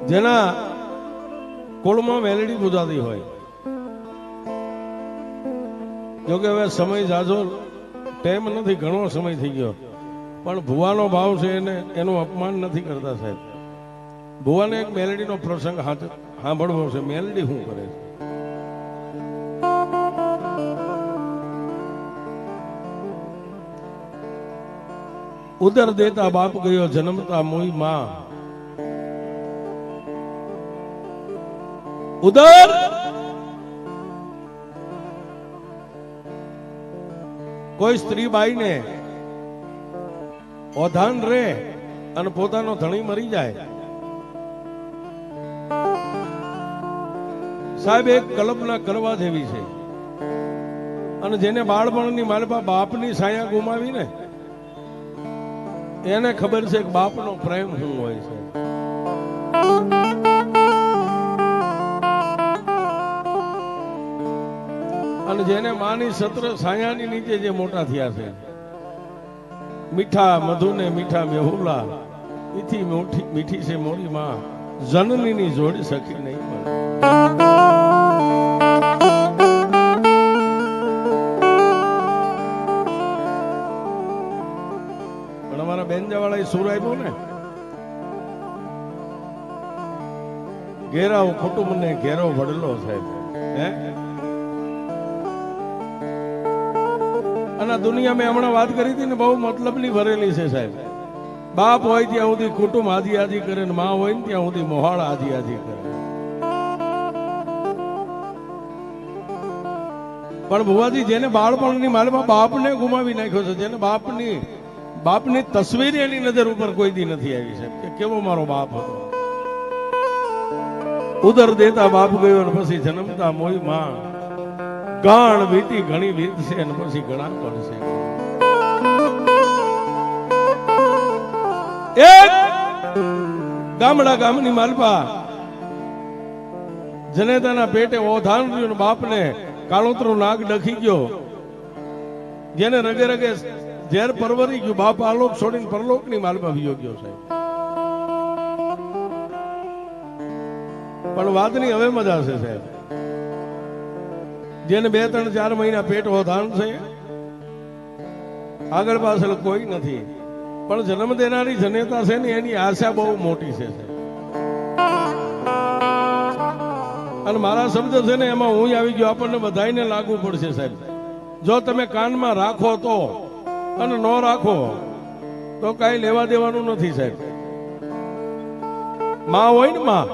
જેના કુળમાં મેલડી પૂજાતી હોય. જોકે હવે સમય જાજો ટાઈમ નથી, ઘણો સમય થઈ ગયો, પણ ભુવાનો ભાવ છે એને એનું અપમાન નથી કરતા સાહેબ. ભુવાને એક મેલડીનો પ્રસંગ સાંભળવો છે. મેલડી શું કરે છે? ઉદર દેતા બાપ ગયો જન્મતા મોઈ માં. ઉદર કોઈ સ્ત્રી બાઈને ઓધાન રે અને પોતાનો ધણી મરી જાય, સાહેબ એક કલ્પના કરવા જેવી છે. અને જેને બાળપણની માલપા બાપની છાયા ગુમાવી ને એને ખબર છે કે બાપનો પ્રેમ શું હોય છે. અને જેને માની સત્ર છાયાની નીચે જે મોટા થયા છે, મીઠા મધુ ને મીઠા મેહુલા, ઈથી મીઠી છે મોરી માં, જનનીની જોડી સખી નહીં મળે. પણ અમારા બેનજાવાળા સુર આપ્યો ને, ઘેરાવ કુટુંબ ને ઘેરો વડલો સાહેબ. હે અને દુનિયા મેં હમણાં વાત કરી હતી ને, બહુ મતલબની ભરેલી છે સાહેબ. બાપ હોય ત્યાં સુધી કુટુંબ આજી આજી કરે ને માં હોય ને ત્યાં સુધી મોહાળ આજી આજી કરે. પણ ભુવાજી જેને બાળપણની માલમાં બાપને ગુમાવી નાખ્યો છે, જેને બાપની તસવીર એની નજર ઉપર કોઈ દી નથી આવી છે કે કેવો મારો બાપ હતો. ઉદર દેતા બાપ ગયો ને પછી જન્મતા મોઈ માં. ગાણ વીતી ઘણી વીત છે અને પછી ઘણા પડશે. એક ગામડા ગામની માલપા જનેતાના પેટે ઓધાન રહ્યું, બાપને કાળોતરો નાગ ડખી ગયો. જેને રગે રગે ઝેર પરવરી ગયું, બાપ આલોક છોડીને પરલોકની માલપા વિયો ગયો સાહેબ. પણ વાતની હવે મજા છે સાહેબ. જેને 2-3-4 મહિના પેટ ઓધાન છે, આગળ પાછળ કોઈ નથી, પણ જન્મ દેનારી જનેતા છે ને એની આશા બહુ મોટી છે. અને મારા શબ્દ છે ને એમાં હું આવી ગયો, આપણને બધાને લાગુ પડશે સાહેબ. જો તમે કાનમાં રાખો તો અને ન રાખો તો કઈ લેવા દેવાનું નથી સાહેબ. માં હોય ને માં,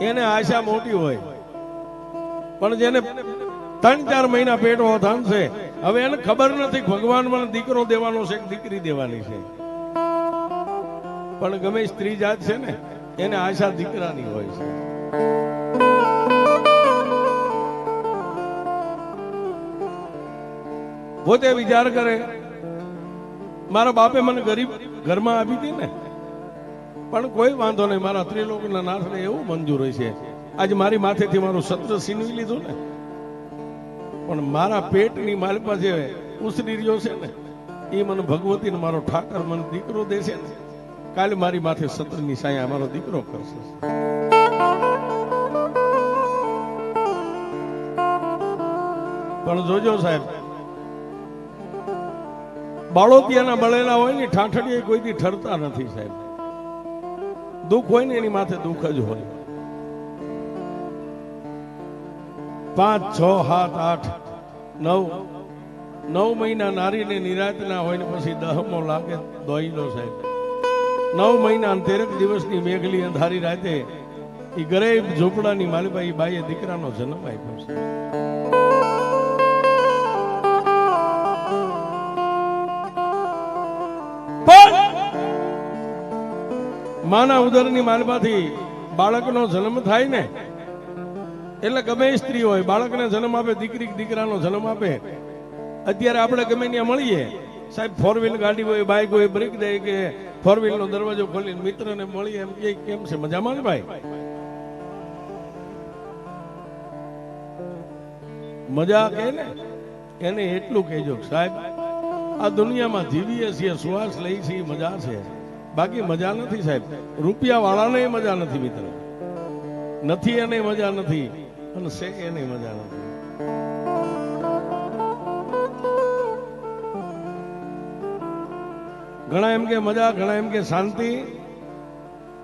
એને આશા મોટી હોય, પણ જેને 3-4 મહિના પેટ ઓધાન છે, હવે એને ખબર નથી ભગવાન મને દીકરો દેવાનો છે કે દીકરી દેવાની છે. પણ ગમે સ્ત્રી જાત છે ને એને આશા દીકરાની હોય છે. પોતે વિચાર કરે, મારા બાપે મને ગરીબ ઘરમાં આપી હતી ને, પણ કોઈ વાંધો નહીં, મારા ત્રિલોકના નાથને એવું મંજૂર હોય છે. આજે મારી માથેથી મારું સત્ર છીનવી લીધું ને, પણ મારા પેટની માલપા જે ઉસરી રહ્યો છે ને, એ મને ભગવતી ને મારો ઠાકર મને દીકરો દેશે ને, કાલે મારી માથે સત્રની સાયા મારો દીકરો કરશે. પણ જોજો સાહેબ, બાળોતિયાના બળેલા હોય ને ઠાઠડીએ કોઈથી ઠરતા નથી સાહેબ. દુઃખ હોય ને એની માથે દુઃખ જ હોય. 5, 6, 7, 8, 9 મહિના નારીને નિરાત ના હોય ને પછી 10મો લાગે દોઈલો સાહેબ. 9 મહિના 13 દિવસની મેઘલી અંધારી રાતે એ ગરીબ ઝૂંપડાની માલબાઈ બાઈએ દીકરાનો જન્મ આપ્યો છે. માના ઉદરની માલમાંથી બાળકનો જન્મ થાય ને એટલે ગમે સ્ત્રી હોય બાળકને જન્મ આપે, દીકરી દીકરાનો જન્મ આપે. અત્યારે આપણે ગમે ત્યાં મળીએ સાહેબ, 4 વ્હીલ ગાડી હોય, બાઇક હોય, બ્રેક દે કે 4 વ્હીલ નો દરવાજો ખોલીને મિત્રને મળીએ, એમ કે કેમ છે, મજામાં ને ભાઈ? મજા કે ને એને એટલું કહેજો સાહેબ, આ દુનિયામાં જીવીએ છીએ, શ્વાસ લઈ છીએ, મજા છે, બાકી મજા નથી સાહેબ. રૂપિયા વાળાને મજા નથી મિત્ર, નથી એને મજા નથી, અને છે એને મજા નથી. ઘણા એમ કે મજા, ઘણા એમ કે શાંતિ,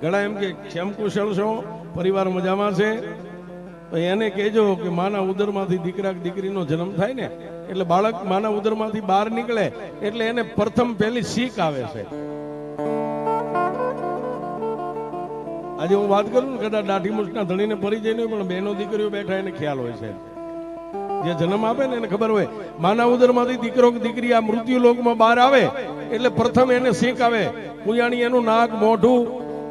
ઘણા એમ કે ક્ષેમ કુશળ છો, પરિવાર મજામાં છે. તો એને કહેજો કે માના ઉદરમાંથી દીકરા દીકરીનો જન્મ થાય ને એટલે બાળક માના ઉદરમાંથી બહાર નીકળે એટલે એને પ્રથમ પહેલી શીખ આવે છે. આજે હું વાત કરું ને, કદાચ દાઢી મૂછના ધણીને પરિચય નહીં, પણ બહેનો દીકરીઓ બેઠા એને ખ્યાલ હોય છે. જે જન્મ આપે ને એને ખબર હોય માના ઉદરમાંથી દીકરો કે દીકરી આ મૃત્યુ લોકમાં બહાર આવે એટલે પ્રથમ એને શીખ આવે. કુયાણી એનું નાક મોઢું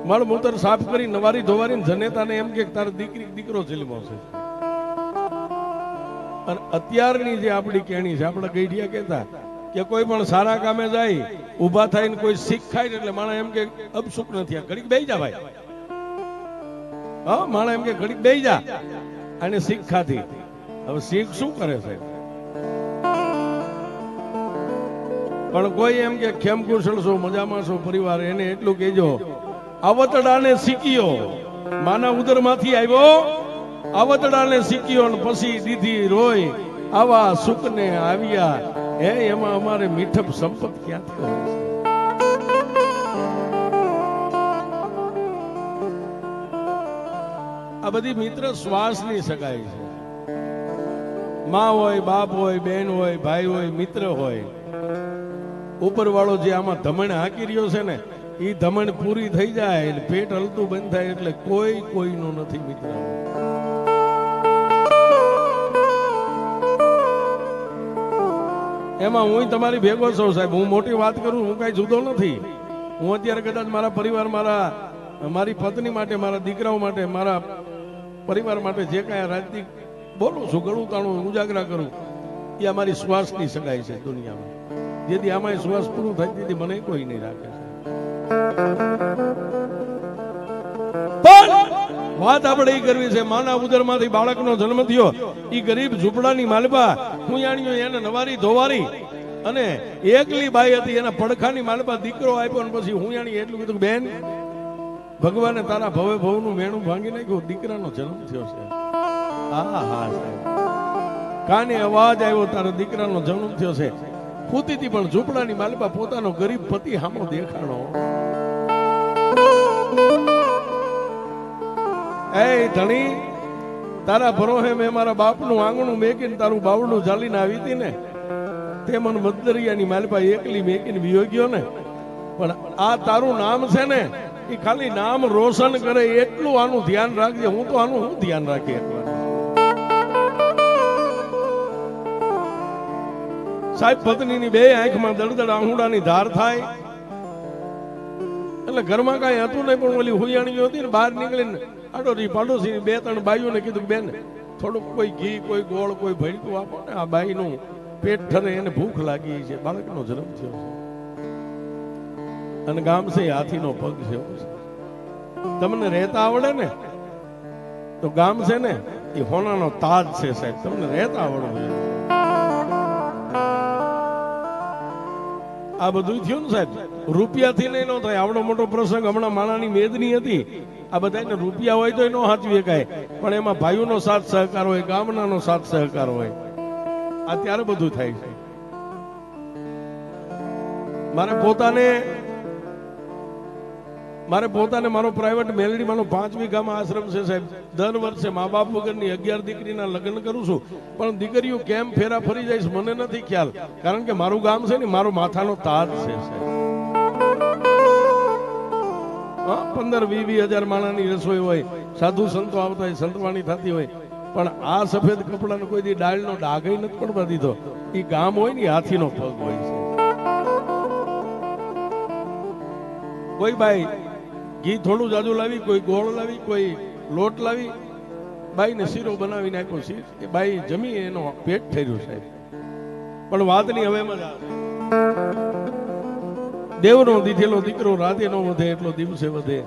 મળમૂત્ર સાફ કરી નવારી ધોવારી જનેતાને એમ કે તારે દીકરી દીકરો જન્મો છે. અને અત્યારની જે આપણી કેણી છે, આપણા ગઈઢિયા કહેતા કે કોઈ પણ સારા કામે જાય ઊભા થઈને કોઈ શીખ ખાય એટલે માણસ એમ કે અપસુખ નથી, આ ઘડીક બેહી જા ભાઈ. હા, માણસ એમ કે ઘડીક બેહી જા, અને શીખ ખાધી. હવે શીખ શું કરે છે? પણ કોઈ એમ કે ખેમ કુશળ છો, મજામાં છો પરિવાર, એને એટલું કહેજો આવતડાને શીખ્યો, માના ઉદરમાંથી આવ્યો આવતડાને શીખ્યો, ને પછી દીધી રોય આવા સુખને આવ્યા. એમાં અમારે મીઠપ સંપત ક્યાંથી હોય છે? આ બધી મિત્ર શ્વાસની સગાઈ છે. માં હોય, બાપ હોય, બેન હોય, ભાઈ હોય, મિત્ર હોય. ઉપરવાળો જે આમાં ધમણ હાકી રહ્યો છે ને, એ ધમણ પૂરી થઈ જાય, પેટ હલતું બંધ થાય એટલે કોઈ કોઈનું નથી મિત્ર. એમાં હું તમારી ભેગો છું સાહેબ. હું મોટી વાત કરું, હું કઈ જુદો નથી. હું અત્યારે કદાચ મારા પરિવાર, મારી પત્ની માટે, મારા દીકરાઓ માટે, મારા પરિવાર માટે જે કાંઈ રાજનીતિ બોલું છું, ગળું તાણું ઉજાગરા કરું, એ અમારી શ્વાસની સગાઈ છે દુનિયામાં. જેથી આમાં શ્વાસ પૂરું થાય તેથી મને કોઈ નહીં રાખે છે. પણ વાત આપણે એ કરવી છે, માના ઉદરમાંથી બાળકનો જન્મ થયો, એ ગરીબ ઝૂંપડાની માલપા હુંયાણીઓ એને નવારી ધોવારી અને એકલી બાઈ હતી, એના પડખાની માલપા દીકરો આપ્યો, અને પછી હુંયાણી એટલું કીધું બેન, ભગવાને તારા ભવે ભવનું વેણું ભાંગી નાખ્યું, દીકરાનો જન્મ થયો છે. હા હા સાહેબ, કાને અવાજ આવ્યો, તારા દીકરાનો જન્મ થયો છે. પૂતીથી પણ ઝૂંપડાની માલપા પોતાનો ગરીબ પતિ સામો દેખાણો. એ ધણી, તારા ભરોહે મેં મારા બાપનું આંગણું મેકીને તારું બાવડું ચાલીને આવી હતી ને, તે મને મદદરિયાની માલપા એકલી મેકીને વિયો ગયો ને. પણ આ તારું નામ છે ને, એ ખાલી નામ રોશન કરે એટલું આનું ધ્યાન રાખજે. હું તો આનું હું ધ્યાન રાખી સાહેબ. પત્નીની બે આંખમાં દળદળ આહુડાની ધાર થાય એટલે ઘરમાં કઈ હતું નહીં, પણ ઓલી હુયાણીઓ હતી ને, બહાર નીકળીને આડોશી પાડોશી બે ત્રણ બાઈઓને કીધું બેન, થોડુંક કોઈ ઘી, કોઈ ગોળ, કોઈ ભેળતું આપો ને, આ બાઈનું પેટ ઠરે, એને ભૂખ લાગી છે, બાળકનો જન્મ થયો છે. અને ગામ છે હાથીનો પગ છે. તમને રહેતા આવડે ને તો ગામ છે ને એ હોનાનો તાજ છે સાહેબ. તમને રહેતા આવડવું જોઈએ. આ બધું થયું ને સાહેબ, રૂપિયાથી નહીં ન થાય. આવડો મોટો પ્રસંગ હમણાં માણાની મેદની હતી, આ બધાને રૂપિયા હોય તો ન હાચવી શકાય, પણ એમાં ભાઈઓનો સાથ સહકાર હોય, ગામનાનો સાથ સહકાર હોય, આ ત્યારે બધું થાય છે. મારે પોતાને મારો પ્રાઇવેટ મેલડીમાંનો 5 વીઘામાં આશ્રમ છે સાહેબ. દર વર્ષે મા બાપ વગરની 11 દીકરીના લગ્ન કરું છું, પણ દીકરીઓ કેમ ફેરા ફરી જાય મને નથી ખ્યાલ, કારણ કે મારું ગામ છે ને, મારો માથાનો તાજ છે સાહેબ. 15-20 હજાર માણાની રસોઈ હોય, સાધુ સંતો આવતા હોય, સંતવાણી થતી હોય, પણ આ સફેદ કપડાનો કોઈ દી ડાળનો ડાઘ નથી પડવા દીધો. એ ગામ હોય ને હાથીનો પગ હોય છે. કોઈ બાઈ ઘી થોડું જાજુ લાવી, કોઈ ગોળ લાવી, કોઈ લોટ લાવી, બાઈને શીરો બનાવી નાખ્યો. શીર એ બાઈ જમી, એનો પેટ ઠર્યું સાહેબ. પણ વાતની હવે મજા આવે. દેવનો દીધેલો દીકરો રાતે નો વધે એટલો દિવસે વધે,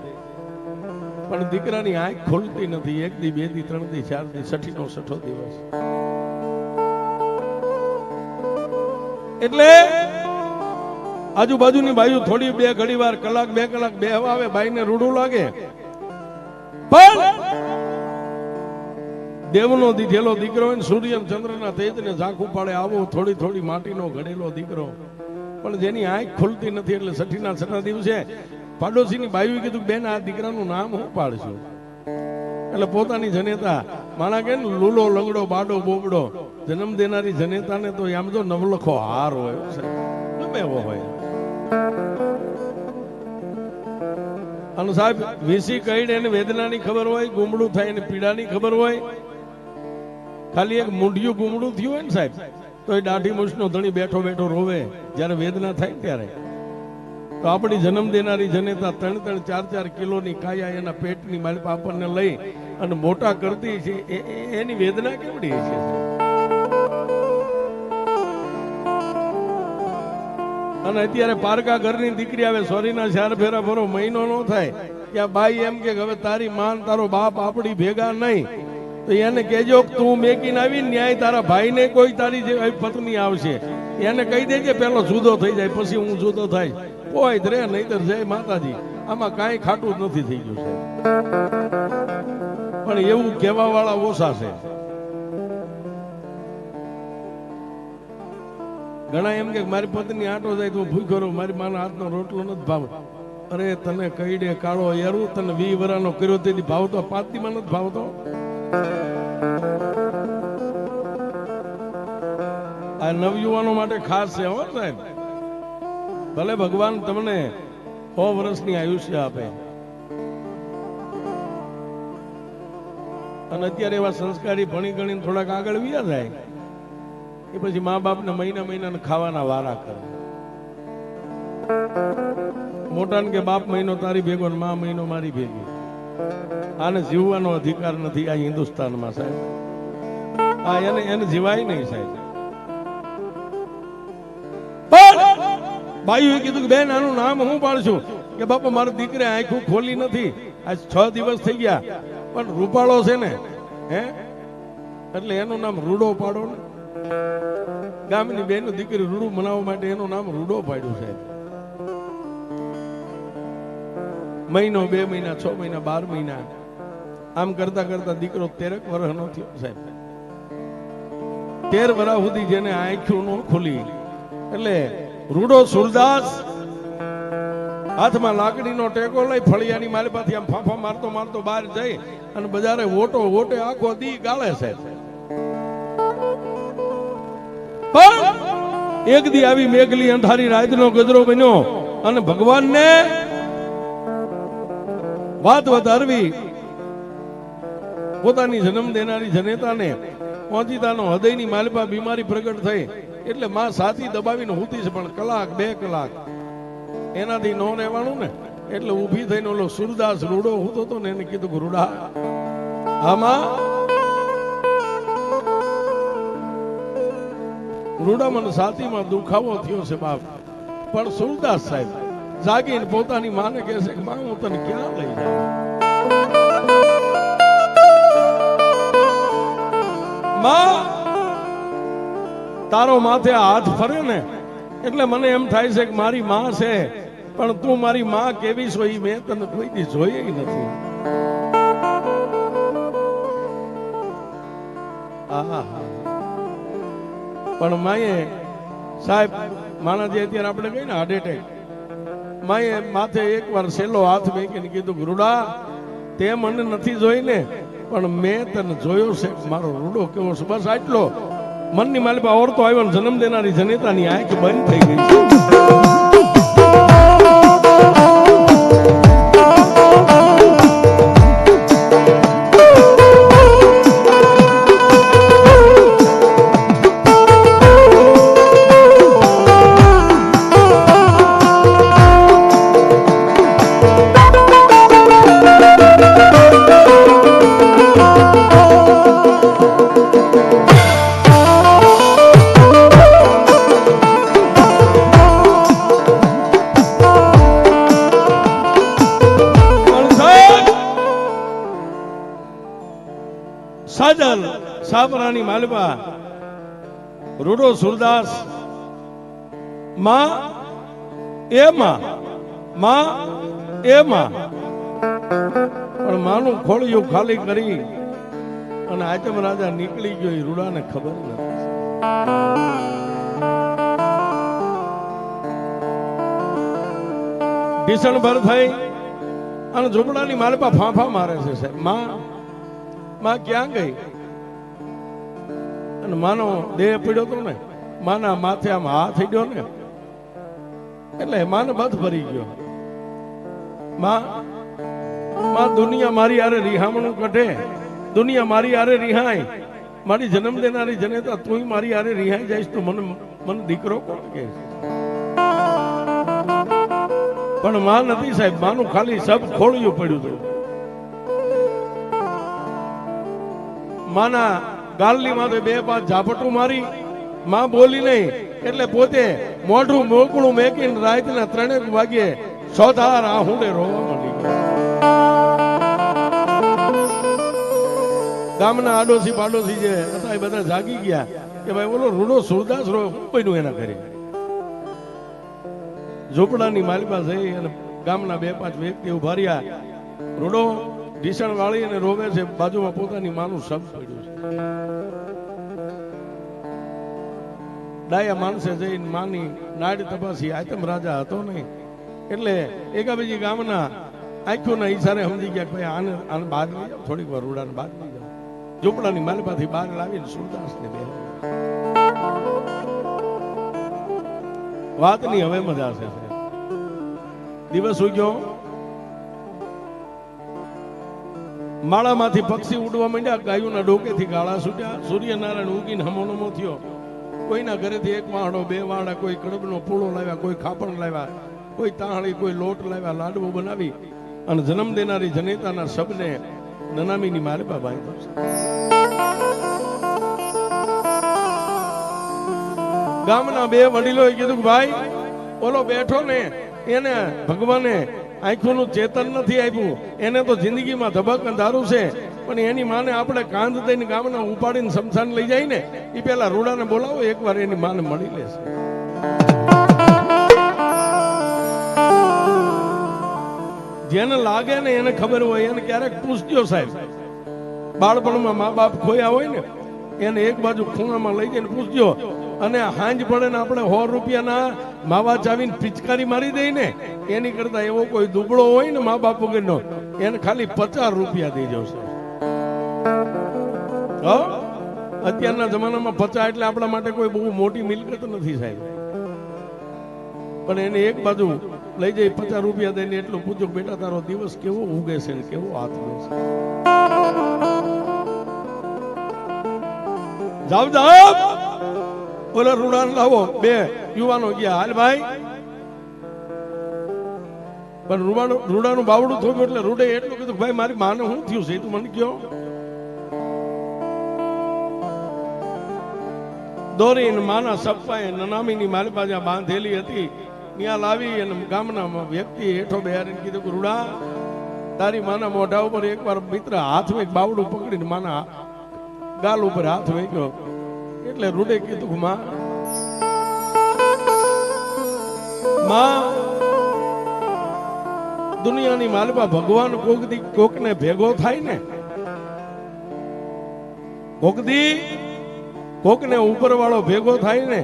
પણ દીકરાની આંખ ખોલતી નથી. 1 દી 2 દી 3 દી 4 દી 6ઠો 6ઠો દિવસ. એટલે આજુબાજુની બાજુ થોડી બે ઘડી વાર કલાક બે કલાક બેહવા આવે, બાઈને રૂડું લાગે. પણ દેવનો દીધેલો દીકરો હોય ને, સૂર્ય ચંદ્રના તેજને ઝાંખું પાડે આવો થોડી થોડી માટીનો ઘડેલો દીકરો, પણ જેની આંખ ખુલતી નથી. એટલે છઠ્ઠીના છઠ્ઠા દિવસે પાડોશીની બાયું કીધું, બેન આ દીકરાનું નામ હું પાડશું? એટલે પોતાની જનેતા માણા કે ને, લૂલો લંગડો બાડો બોબડો, જન્મ દેનારી જનેતાને તો આમ તો નવલખો હાર હોય, ગમે એવો હોય. અને સાહેબ વીસી કઈડ એને વેદનાની ખબર હોય, ગુમડું થાય એને પીડાની ખબર હોય. ખાલી એક મૂંઢિયું ગુમડું થયું હોય ને સાહેબ, તો એ દાઢી મૂછનો ધણી બેઠો બેઠો રોવે જ્યારે વેદના થાય ત્યારે. તો આપણી જન્મ દેનારી જનેતા 3-4 કિલોની કાયા એના પેટની માલિક આપણને લઈ અને મોટા કરતી છે, એની વેદના કેવડી છે. અને અત્યારે પારકા ઘરની દીકરી આવે, સોરીના 4 ફેરા ફરો, મહિનો ન થાય ત્યાં બાઈ એમ કે હવે તારી માન તારો બાપ આપણી ભેગા નહીં, તો એને કહેજો તું મેકીને આવી ન્યાય તારા ભાઈને કોઈ તારી જે પત્ની આવશે એને કહી દેજે, પેલો જુદો થઈ જાય પછી હું જુદો થાય. કોઈ રે નહીતર જય માતાજી. આમાં કાંઈ ખાટું જ નથી થઈ ગયું છે, પણ એવું કહેવા વાળા ઓછા છે. ઘણા એમ કે મારી પત્ની આટો જાય તો ભૂખ્યો રહું, મારી માના હાથનો રોટલો નથી ભાવ. અરે તને કઈડે કાળો યારું, તને 20 વર્ષનો કર્યો તેથી ભાવતો, 5 દીમાં નથી ભાવતો. આ નવયુવાનો માટે ખાસ છે હો સાહેબ. ભલે ભગવાન તમને 100 વર્ષની આયુષ્ય આપે, અને અત્યારે એવા સંસ્કારી ભણી ગણીને થોડાક આગળ વ્યા જાય, એ પછી મા બાપને મહિના ખાવાના વારા કરે. મોટાને કે બાપ મહિનો તારી ભેગો ને મા મહિનો મારી ભેગી. આને જીવવાનો અધિકાર નથી આ હિન્દુસ્તાનમાં સાહેબ. આ એને જીવાય નહીં સાહેબ. બાયું કીધું કે બેન આનું નામ હું પાડશું? કે બાપા મારા દીકરે આંખું ખોલી નથી, આજ 6 દિવસ થઈ ગયા, પણ રૂપાળો છે ને, હે એટલે એનું નામ રૂડો પાડો ને. ગામની બેન દીકરી રૂડું મનાવવા માટે એનું નામ રૂડો પાડ્યું છે. મહિનો 2 મહિના 6 મહિના 12 મહિના આમ કરતા કરતા દીકરો 13 વર્ષનો થયો સાહેબ. 13 વર્ષ સુધી જેને આંખું ન ખુલી, એટલે રૂડો સુરદાસ હાથમાં લાકડીનો ટેકો લઈ ફળિયાની મારી પાસે આમ ફાંફા મારતો મારતો બહાર જઈ અને બજારે ઓટે આખો દી ગાળે છે. પણ એક દી આવી મેઘલી અંધારી રાતનો ગજરો બન્યો અને ભગવાનને વાત વધારવી, પોતાની જન્મ દેનારી જનેતાને પહોંચીતાનો હૃદયની માલપા બીમારી પ્રગટ થઈ. એટલે માં સાથી દબાવીને હુતી છે, પણ કલાક 2 કલાક એનાથી ન રહેવાનું ને. એટલે ઊભી થઈને ઓલો સુરદાસ રૂડો હુતો હતો ને, એને કીધું કે રૂડા આમાં રૂડા મને સાતીમાં દુખાવો થયો છે બાપ. પણ સુરદાસ સાહેબ જાગીને પોતાની માને કહે છે કે માં હું તને ક્યાં લઈ જાઉં? માં તારો માથે હાથ ફરે ને એટલે મને એમ થાય છે કે મારી માં છે, પણ તું મારી માં કેવી છો એ મેં તને કોઈ દી જોઈ નથી. પણ માએ સાહેબ માણા જે અત્યારે આપણે કહીએ ને હાર્ટ એટેક, માએ માથે એકવાર છેલ્લો હાથ મેકીને કીધું રૂડા તે મને નથી જોઈ ને, પણ મેં તને જોયો છે, મારો રૂડો કેવો છે. બસ આટલો મનની માલિપા ઓરતો આવ્યો ને જન્મ દેનારી જનેતાની આંખ બંધ થઈ ગઈ. સાજલ સાપરાની માલપા રૂડો સુરદાસ માં એમાં માં એમાં પણ માનું ખોળિયું ખાલી કરી અને આચમ રાજા નીકળી ગયો એ રૂડાને ખબર નથી. ભીષણ ભર થઈ અને ઝૂંપડાની માલપા ફાંફા મારે છે સાહેબ. માં ક્યાં ગઈ? અને માનો દેહ પડ્યો તો ને, માના માથે આમ હાથ થઈ ગયો ને એટલે માને બધ ભરી ગયો. માં દુનિયા મારી આરે રિહામણું કઢે, દુનિયા મારી આરે રિહાય, મારી જન્મ દેનારી જનેતા તું મારી આરે રિહાઈ જઈશ તો મને દીકરો કોણ કહે? પણ માં નથી સાહેબ, માનું ખાલી સબ ખોળિયું પડ્યું હતું. માના ગાલની માથે બે પાંચ ઝાપટું મારી, માં બોલી નહીં એટલે પોતે મોઢું મોકળું મેકીને રાતના 3 વાગ્યે સોધાર આહુડે રોવા માંડી. ગામના આડોશી પાડોશી જે હતા એ બધા જાગી ગયા કે ભાઈ ઓલો રૂડો સુરદાસ રો બન્યું એના ઘરે. ઝૂંપડાની માલિપા જઈ અને ગામના 2-5 વ્યક્તિ ઉભા રહ્યા. રૂડો ઢીસણ વાળી અને રોવે છે, બાજુમાં પોતાની માનું શબ પડ્યું છે. ડાયા માણસે જઈને માની નાડ તપાસી. આતમ રાજા હતો નહીં એટલે એકાબીજી ગામના આંખોના ઈશારે સમજી ગયા કે ભાઈ આને બહાર લઈ જાઓ, થોડીક વાર રૂડાને બહાર લઈ જાઓ. ઝૂંપડાની માલિપાથી બહાર લાવીને સુરદાસને બે વાતની હવે મજા છે. દિવસ ઉગ્યો, માળામાંથી પક્ષી ઉડવા માંડ્યા, ગાયોના ડોકેથી ગાળા છૂટ્યા. સૂર્યનારાયણ ઉગીને હમોનમો થયો. કોઈના ઘરેથી 1 વાહડો 2 વાહડા, કોઈ કડબનો પૂળો લાવ્યા, કોઈ ખાપણ લાવ્યા, કોઈ તાહળી, કોઈ લોટ લાવ્યા, લાડવો બનાવી અને જન્મ દેનારી જનેતાના શબને નનામીની માલિપા બાંધ્યો છે. ગામના 2 વડીલોએ કીધું ભાઈ ઓલો બેઠો ને એને ભગવાને આંખોનું ચેતન નથી આપ્યું, એને તો જિંદગીમાં ધબક અંધારું છે, પણ એની માને આપણે કાંધ દઈને ગામના ઉપાડીને શમશાન લઈ જાય ને એ પેલા રૂડાને બોલાવો, એકવાર એની માને મળી લેશે. જેને લાગે ને એને ખબર હોય એને ક્યારેક પૂછજો સાહેબ. બાળપણમાં મા બાપ ખોયા હોય ને એને એક બાજુ ખૂણામાં લઈ જઈને પૂછજો. અને હાંજ પડે ને આપણે 100 રૂપિયાના માવા ચાવીને પિચકારી મારી દઈ ને એની કરતા એવો કોઈ દુબળો હોય ને મા બાપ વગરનો એને ખાલી 50 રૂપિયા દઈ જશે. અત્યારના જમાનામાં 50 એટલે આપણા માટે કોઈ બહુ મોટી મિલકત નથી સાહેબ. પણ એને એક બાજુ લઈ જઈ 50 રૂપિયા દઈને એટલું પૂછો, બેટા તારો દિવસ કેવો ઉગે છે ને કેવો હાથ ઉગે છે. જાવ જાવ ઓલા રૂડાન લાવો. 2 યુવાનો ગયા, હાલ ભાઈ. પણ રૂડાનું બાવડું થોડું એટલે રૂડે એટલું કીધું ભાઈ મારી માને શું થયું છે તું મને કયો. દોરીને માના સપ્પાએ નનામીની મારી પાસે બાંધેલી હતી ત્યાં લાવી અને ગામના વ્યક્તિ હેઠો બેહારીને કીધું કે રૂડા તારી માના મોઢા ઉપર એકવાર મિત્ર હાથ વેક બાવડું પકડીને માના ગાલ ઉપર હાથ વેક્યો એટલે રૂડે કીધું કે માં દુનિયાની માલપા ભગવાન કોકને ભેગો થાય ને કોકને ઉપર વાળો ભેગો થાય ને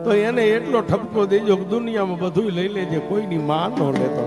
તો એને એટલો ઠપકો દેજો કે દુનિયામાં બધું લઈ લેજે, કોઈની માં નો લેતો.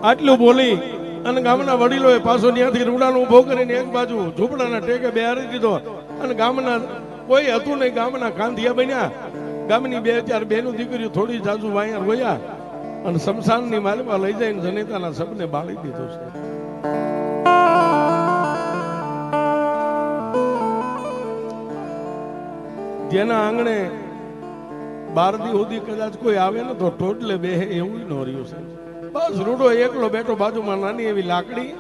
આટલું બોલી અને ગામના વડીલોએ પાછો ત્યાંથી રૂડાનો ઉભો કરીને એક બાજુ ઝૂંપડાના ટેકે બેહારી દીધો અને ગામના કોઈ હતું નહીં, ગામના કાંધિયા બન્યા. ગામની 2-4 બેનું દીકરીઓ થોડી જાજુ વાયા રોયા અને શમશાનની માલમાં લઈ જઈને જનેતાના શબને બાળી દીધો છે. જેના આંગણે બારદી સુધી કદાચ કોઈ આવે ને તો ટોટલે બેહે એવું ન રહ્યું છે. બસ રૂડો એકલો બેઠો, બાજુમાં નાની એવી લાકડી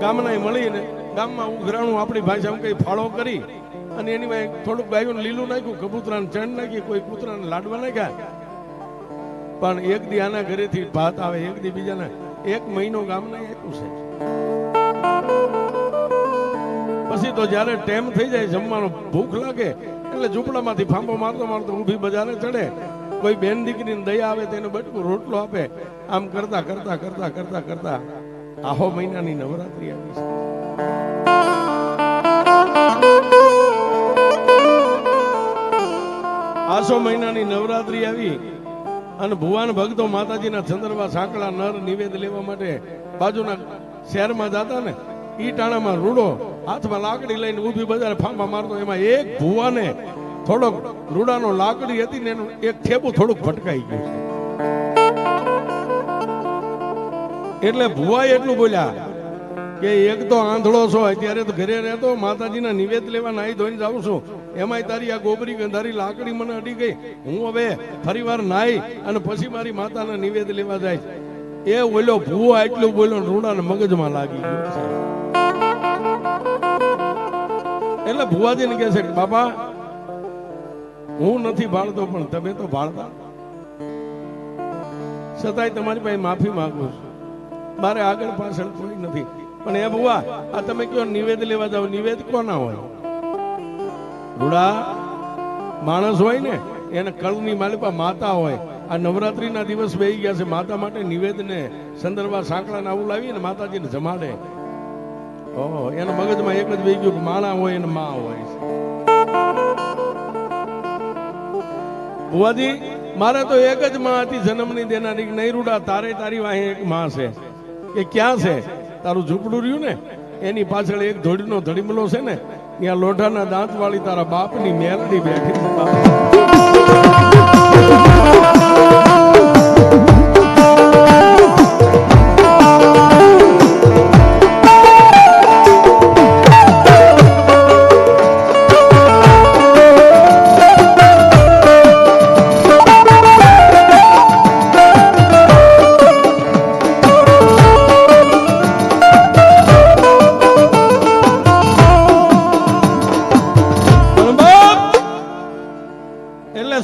ગામના મળીને ગામમાં ઉઘરાણું આપણી ભાષામાં કઈ ફાળો કરી અને એની માં થોડુંક ગાયું લીલું નાખ્યું, કબૂતરાને ચણ નાખી, કોઈ કૂતરાને લાડવા નાખ્યા. પણ એક દી આના ઘરેથી ભાત આવે, એક દી બીજાના, 1 મહિનો ગામના આપ્યું છે. પછી તો જયારે ટાઈમ થઈ જાય જમવાનો, ભૂખ લાગે એટલે ઝૂંપડામાંથી ફાંબો મારતો મારતો ઊભી બજારે ચડે, કોઈ બેન દીકરીને દયા આવે તેને બટકું રોટલો આપે. આમ કરતા કરતા કરતા કરતા કરતા આહો મહિનાની નવરાત્રી આવી છે. આસો મહિનાની નવરાત્રી આવી અને ભુવાન ભક્તો માતાજીના ચંદ્રવા સાંકળા નર નિવેદ લેવા માટે બાજુના શહેરમાં જતા ને, ઈ ટાણામાં રૂડો હાથમાં લાકડી લઈને ઊભી બજારે ફાંફા મારતો. એમાં એક ભુવાને થોડોક રૂડાનો લાકડી હતી ને એનું એક ઠેબું થોડુંક ભટકાઈ ગયું છે. એટલે ભુવાએ એટલું બોલ્યા કે એક તો આંધળો છો, અત્યારે તો ઘરે રહેતો, માતાજીના નિવેદ લેવા નાઈ ધોઈને જાઉં છું, એમાંય તારી આ ગોબરી ગંધારી લાકડી મને અડી ગઈ. હું હવે ફરી વાર નાઈ અને પછી મારી માતાના નિવેદ લેવા જાય. એ બોલ્યો ભુવો એટલું બોલ્યો, રૂડાને મગજમાં લાગી ગયું છે. એટલે ભુવાજીને કહે છે કે બાપા હું નથી ભાળતો પણ તમે તો ભાળતા, છતાંય તમારી પાસે માફી માંગુ છું, મારે આગળ પાછળ કોઈ નથી. પણ એ ભુવા આ તમે કયો નિવેદ લેવા જાવ, નિવેદ કોના હોય? રૂડા માણસ હોય ને એને કળની માલિપા માતા હોય. આ નવરાત્રીના દિવસ બેહી ગયા છે, માતા માટે નિવેદ ને સંદર્ભા સાંકળાને આવું લાવીને માતાજીને જમાડે. ઓહો, એના મગજમાં એક જ બેહી ગયું કે માણા હોય અને માં હોય. ભુવાજી મારે તો એક જ માં હતી જન્મની દેનારી. નહીં રૂડા, તારે તારી વાહે એક માં છે. કે ક્યાં છે? તારું ઝૂંપડું રહ્યું ને એની પાછળ એક ધોડીનો ધડીમલો છે ને, ત્યાં લોઢાના દાંત વાળી તારા બાપની મેલડી બેઠી છે.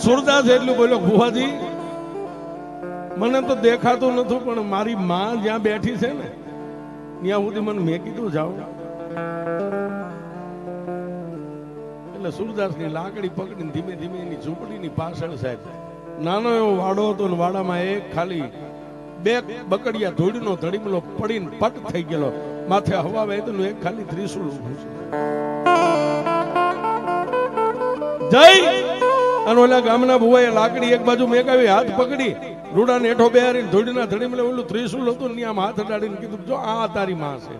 સુરદાસ એટલું બોલ્યો, ભુવાજી મને તો દેખાતું નથી પણ મારી માં જ્યાં બેઠી છે ને ત્યાં સુધી મને મેં કીધું જાઓ. એટલે સુરદાસની લાકડી પકડીને ધીમે ધીમે એની ઝૂંપડીની પાછળ સાહેબ નાનો એવો વાડો હતો ને વાડામાં એક ખાલી 2 બકડિયા ધૂળનો ધડીમલો પડીને પટ થઈ ગયેલો, માથે હવા વહેતું એક ખાલી ત્રિશુળ ઊભું છે. જય અને ઓલા ગામના ભુવાએ લાકડી એક બાજુ મેકાવી, હાથ પકડી રૂડાને હેઠો બેહારીને ધોડીના ધડીમલે ઓલું ત્રિશુલ હતું ને આમ હાથ અડાડીને કીધું જો આ તારી માં છે.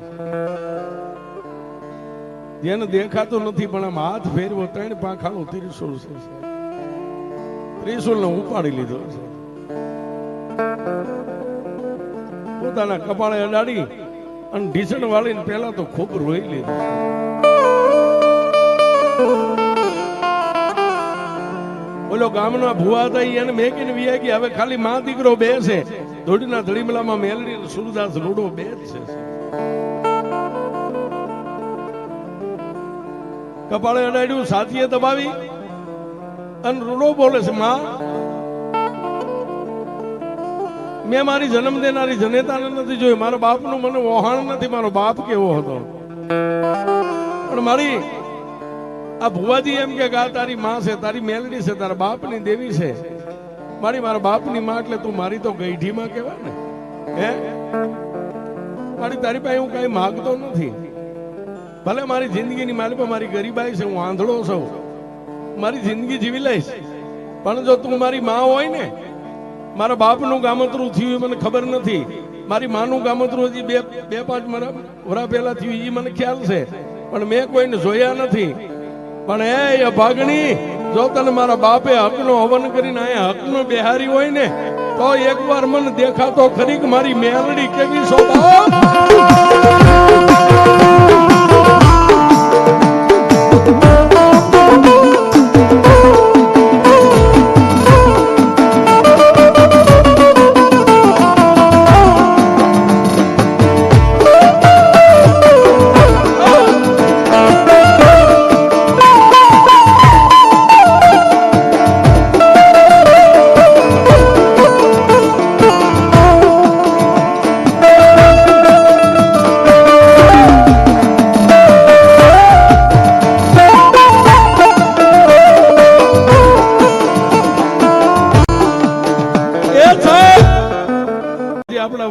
જેને દેખાતું નથી પણ આમ હાથ ફેરવો 3 પાંખાનું ત્રિશુલ છે. ત્રિશુલને ઉપાડી લીધો છે, પોતાના કપાળે અડાડી અને ઢીસણ વાળીને પેલા તો ખૂબ રોઈ લીધું. બોલો ગામના ભુવા હતા એને મેકીને વિયા ગયા. હવે ખાલી માં દીકરો બે છે, ધોડીના ધડીમલામાં મેલડી સુરદાસ રૂડો બે જ છે. કપાળે અડાડ્યું, સાથીએ દબાવી અને રૂડો બોલે છે, માં મેં મારી જન્મ દેનારી જનેતાને નથી જોયું, મારા બાપનું મને વહાણ નથી, મારો બાપ કેવો હતો. પણ મારી આ ભુવાજી એમ કે આ તારી માં છે, તારી મેલડી છે, તારા બાપની દેવી છે. મારા બાપની માં એટલે તું મારી તો ગઈઢી માં કહેવાય ને. હે તારી પાસે હું કઈ માગતો નથી, ભલે મારી જિંદગીની મારી પર મારી ગરીબાઈ છે, હું આંધળો છું, મારી જિંદગી જીવી લઈશ. પણ જો તું મારી માં હોય ને, મારા બાપનું ગામતરું થયું મને ખબર નથી, મારી માનું ગામતરું હજી 2-5 વર્ષ પહેલા થયું એ મને ખ્યાલ છે, પણ મેં કોઈને જોયા નથી. પણ એ ભાગણી, જો તને મારા બાપે હકનો હવન કરીને અહીંયા હકનો બેહારી હોય ને તો એકવાર મને દેખાતો ખરી કે મારી મેલડી કેવી સ્વભાવ.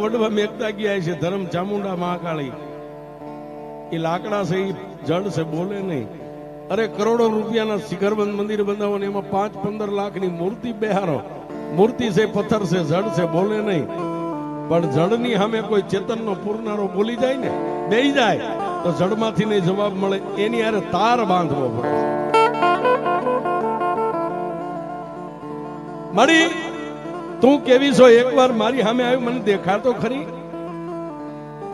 વડવા મેકતા ગયા છે ધર્મ ચામુંડા મહાકાળી. એ લાકડા છે, એ જડ છે, બોલે નહીં. અરે કરોડો રૂપિયાના શિખરબંધ મંદિર બંધાવો ને એમાં 5-15 લાખની મૂર્તિ બેહારો. મૂર્તિ છે, પથ્થર છે, જડ છે, બોલે નહીં. પણ જડની સામે કોઈ ચેતનનો પૂરનારો બોલી જાય ને, બેહી જાય તો જડમાંથી નહીં જવાબ મળે. એની હારે તાર બાંધવો પડે. મારી તું કેવી છો? એકવાર મારી સામે આવી મને દેખાતો ખરી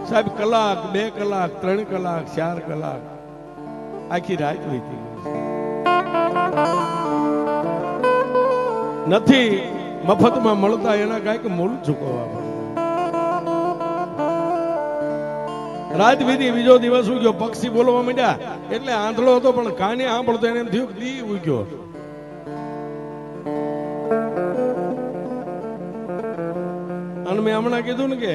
સાહેબ? કલાક, 2 કલાક, 3 કલાક, 4 કલાક, આખી રાત વીતી નથી. મફતમાં મળતા એના કાંઈક મૂળ ચૂકવવા પડે. રાત વીતી, બીજો દિવસ ઉગ્યો, પક્ષી બોલવા માંડ્યા. એટલે આંધળો હતો પણ કાને સાંભળતો એને એમ થયું દી ઉગ્યો. અને મેં હમણાં કીધું ને કે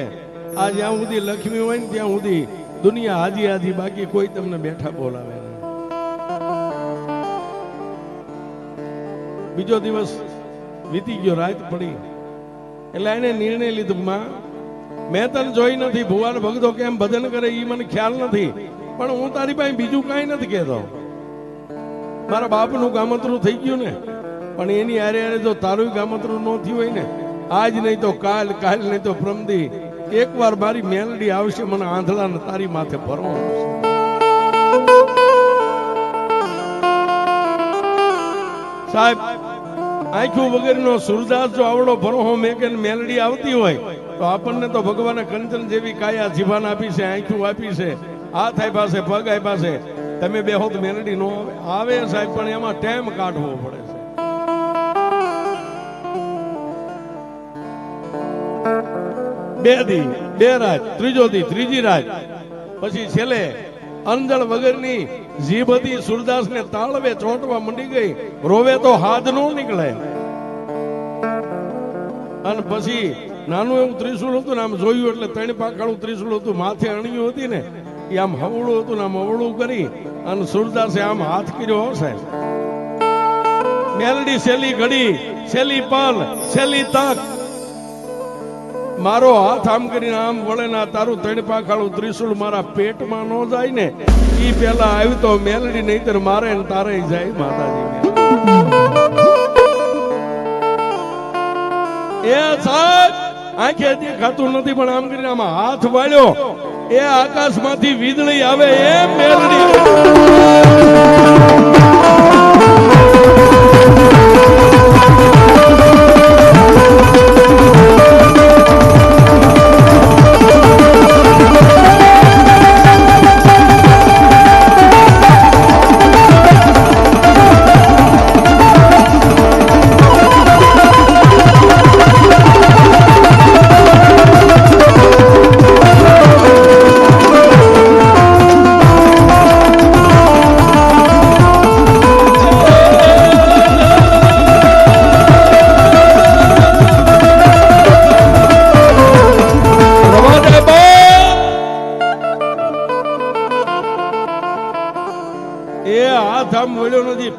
આ જ્યાં સુધી લક્ષ્મી હોય ને ત્યાં સુધી દુનિયા હાજી હાજી, બાકી કોઈ તમને બેઠા બોલાવે નહીં. બીજો દિવસ વીતી ગયો, રાત પડી. એટલે એને નિર્ણય લીધો, માં મેં તને જોઈ નથી, ભુવાન ભગતો કેમ ભજન કરે એ મને ખ્યાલ નથી, પણ હું તારી પાસે બીજું કાંઈ નથી કહેતો. મારા બાપનું ગામતરું થઈ ગયું ને, પણ એની હારે હારે જો તારું ગામતરું ન થયું હોય ને, આજ નહીં તો કાલ, કાલ નહીં તો પ્રમદી, એકવાર મારી મેલડી આવશે, મને આંધળાને તારી માથે ભરવાનું છે. સાહેબ, આંખું વગરનો સુરદાસ જો આવડો ભરોહો મેકે મેલડી આવતી હોય તો આપણને તો ભગવાને કંચન જેવી કાયા જીભાન આપી છે, આંખું આપી છે, હાથ આપ્યા છે, પગ આપ્યા છે. તમે બેહો તો મેલડી નો આવે સાહેબ, પણ એમાં ટાઈમ કાઢવો પડે છે. બે દી, 2 રાત, ત્રીજો દી, ત્રીજી રાત, પછી છેલ્લે અંજળ વગરની જીભ હતી સુરદાસ ને તાળવે ચોંટવા મંડી ગઈ. રોવે તો હાથ નો નીકળે. અને પછી નાનું એવું ત્રિશુળ હતું ને, આમ જોયું એટલે 3 પાંખાળું ત્રિશુળ હતું, માથે અણિયું હતી ને, એ આમ હવળું હતું ને, આમ હવળું કરી અને સુરદાસે આમ હાથ કર્યો હશે. મેલડી સેલી ઘડી, સેલી પલ, સેલી તક, મારો હાથ આમ કરીને આમ વળે ના, તારું 3 પાંખાળું ત્રિશુળ મારા પેટમાં ન જાય ને, ઈ પેલા આવ્યું તો મેલડી, નહીતર મારે ને તારે જાય માતાજી. એ સાહેબ આંખે દેખાતું નથી, પણ આમ કરીને આમાં હાથ વાળ્યો, એ આકાશમાંથી વીજળી આવે એમ મેલડી.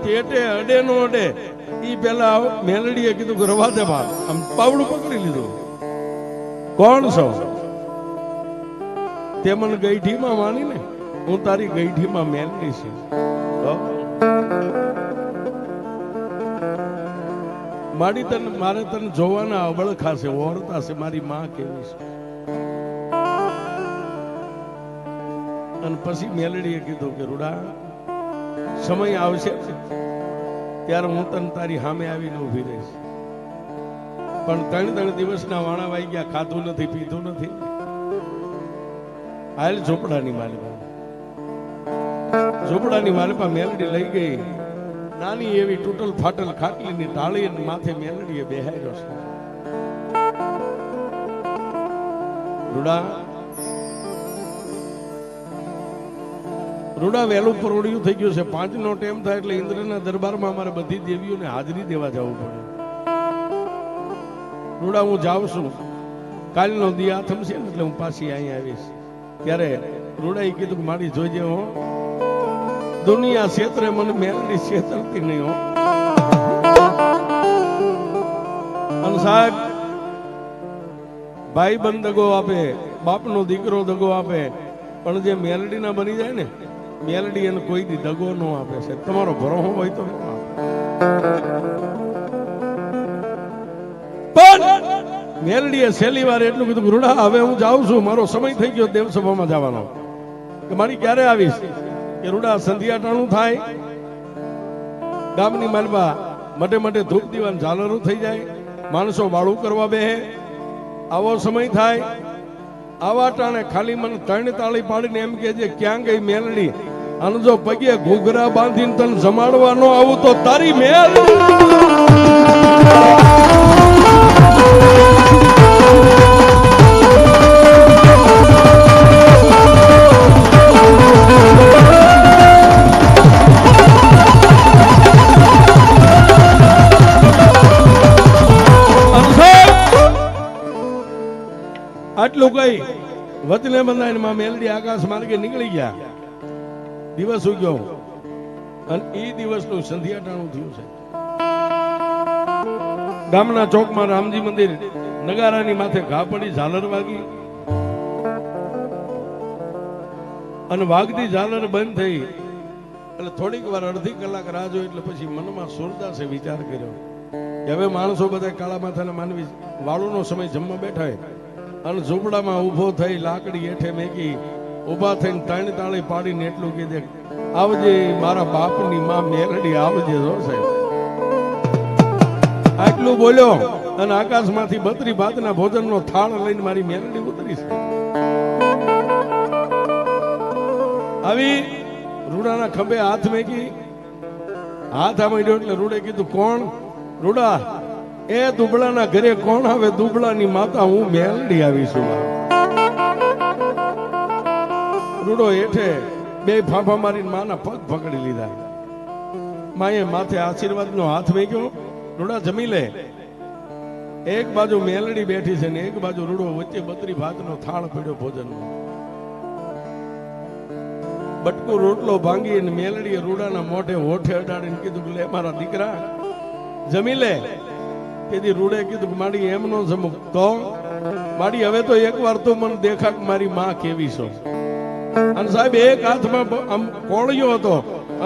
પેટે અડે નો અડે, ઈ પેલા મેલડીએ કીધું કે રવા દે બાપ, આમ પાવડું પકડી લીધું. કોણ છો? તે મને ગઈઠીમાં માની ને, હું તારી ગઈઠીમાં મેલડી છે. મારી તને, મારે તને જોવાના અબળખા છે, ઓળતા છે, મારી માં કેવી છે. અને પછી મેલડીએ કીધું કે રૂડા, સમય આવશે ત્યારે હું તને તારી સામે આવીને ઉભી રહીશ, પણ 3 દિવસના વાણા વાઈ ગયા, ખાધું નથી, પીધું નથી. હાલ ઝોપડાની માલિકા, ઝોપડાની માલિકા મેલડી લઈ ગઈ. નાની એવી તૂટલ ફાટલ ખાટલીની ટાળી માથે મેલડીએ બેહાર્યો છે. રૂડા, રૂડા વહેલું પરોડિયું થઈ ગયું છે. 5 નો ટાઈમ થાય એટલે ઇન્દ્રના દરબારમાં અમારે બધી દેવીઓને હાજરી દેવા જવું પડે. રૂડા, હું જાઉં છું, કાલનો દી આથમ છે ને એટલે હું પાછી અહીંયા આવીશ. ત્યારે રૂડાએ કીધું કે મારી જોઈજે હો, દુનિયા ક્ષેત્રે મને મેલડી છેતરતી નહીં હો. અને સાહેબ ભાઈ બંધ દગો આપે, બાપનો દીકરો દગો આપે, પણ જે મેલડી ના બની જાય ને, મેલડી એને કોઈ દી દગો ન આપે છે. તમારો ભરોસો હોય તો ન આપે. પણ મેલડીએ છેલ્લી વાર એટલું કીધું, રૂડા હવે હું જાઉં છું, મારો સમય થઈ ગયો દેવસભામાં જવાનો. કે મારી ક્યારે આવીશ? કે રૂડા સંધ્યાટાણું થાય, ગામની માલમાં મટે મટે ધૂપ દીવાન ઝાલરું થઈ જાય, માણસો વાળું કરવા બેહે, આવો સમય થાય. આવા ટાણે ખાલી મને 3 તાળી પાડીને એમ કે છે, ક્યાં ગઈ મેલડી? અને જો પગે ઘૂઘરા બાંધીને તને જમાડવા ન આવું તો તારી મેલડી. આટલું કઈ વચને બંધાઈને માં મેલડી આકાશ માર્ગે નીકળી ગયા. દિવસ ઉગ્યો અને એ દિવસનું સંધ્યાટાણું થયું છે. ગામના ચોકમાં રામજી મંદિર નગારાની માથે ઘા પડી, ઝાલર વાગી અને વાગતી ઝાલર બંધ થઈ એટલે થોડીક વાર અડધી કલાક રાહ જોઈ. એટલે પછી મનમાં સુરદાસે વિચાર કર્યો કે હવે માણસો બધા કાળા માથાના માનવી વાળુનો સમય જમવા બેઠા અને ઝૂંપડામાં ઊભો થઈ લાકડી હેઠે મેકી ઊભા થઈને 3 તાળી પાડીને એટલું કીધે, આવજે મારા બાપની માં મેલડી, આવજે. જો સાહેબ આટલું બોલ્યો અને આકાશમાંથી 32 ભાતના ભોજનનો થાળ લઈને મારી મેલડી ઉતરી છે. આવી રૂડાના ખંભે હાથ મેકી, હાથ આમાંડ્યો એટલે રૂડે કીધું, કોણ? રૂડા, એ દુબળાના ઘરે કોણ આવે? દુબળાની માતા હું મેલડી આવી છું. રૂડો હેઠે 2 ફાંફા મારીને માના પગ પકડી લીધા. માએ માથે આશીર્વાદનો હાથ મેક્યો. રૂડા જમી લે. એક બાજુ મેલડી બેઠી છે ને એક બાજુ રૂડો, વચ્ચે 32 ભાતનો થાળ પડ્યો ભોજનનો. બટકો રોટલો ભાંગી અને મેલડીએ રૂડાના મોઢે હોઠે અડાડીને કીધું, લે મારા દીકરા જમી લે. તેથી રૂડે કીધું, માડી એમ નો જમુક તો માડી હવે તો એકવાર તો મને દેખા કે મારી માં કેવી છો. અને સાહેબ એક હાથમાં આમ કોળિયો હતો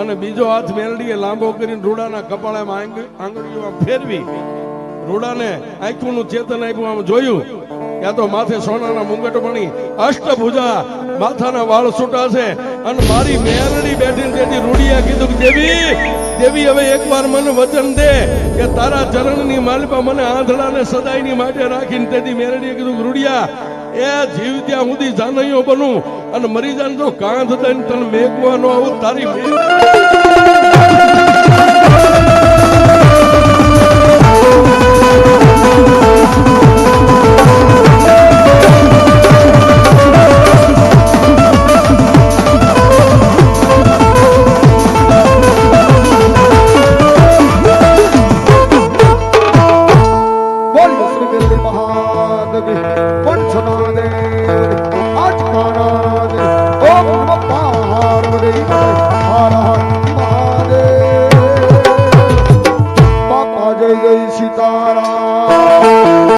અને બીજો હાથ મેલડીએ લાંબો કરીને રૂડાના કપાળામાં આંગળીઓ ફેરવી રૂડાને આંખોનું ચેતન આપ્યું. આમ જોયું ત્યાં તો માથે સોનાના મુંગટ બની, અષ્ટભુજા, માથાના વાળ છૂટા છે અને મારી મેલડી બેઠીને તેથી રૂડિયા કીધું, દેવી દેવી હવે એકવાર મને વચન દે કે તારા ચરણની માલિપા મને આંધળાને સદાયની માટે રાખીને. તેથી મેલડીએ કીધું, રૂડિયા એ જીવ ત્યાં સુધી જાનૈયો બનું અને મરી જાન તો કાંધ દઈને તને મેકવાનો આવું તારી Hara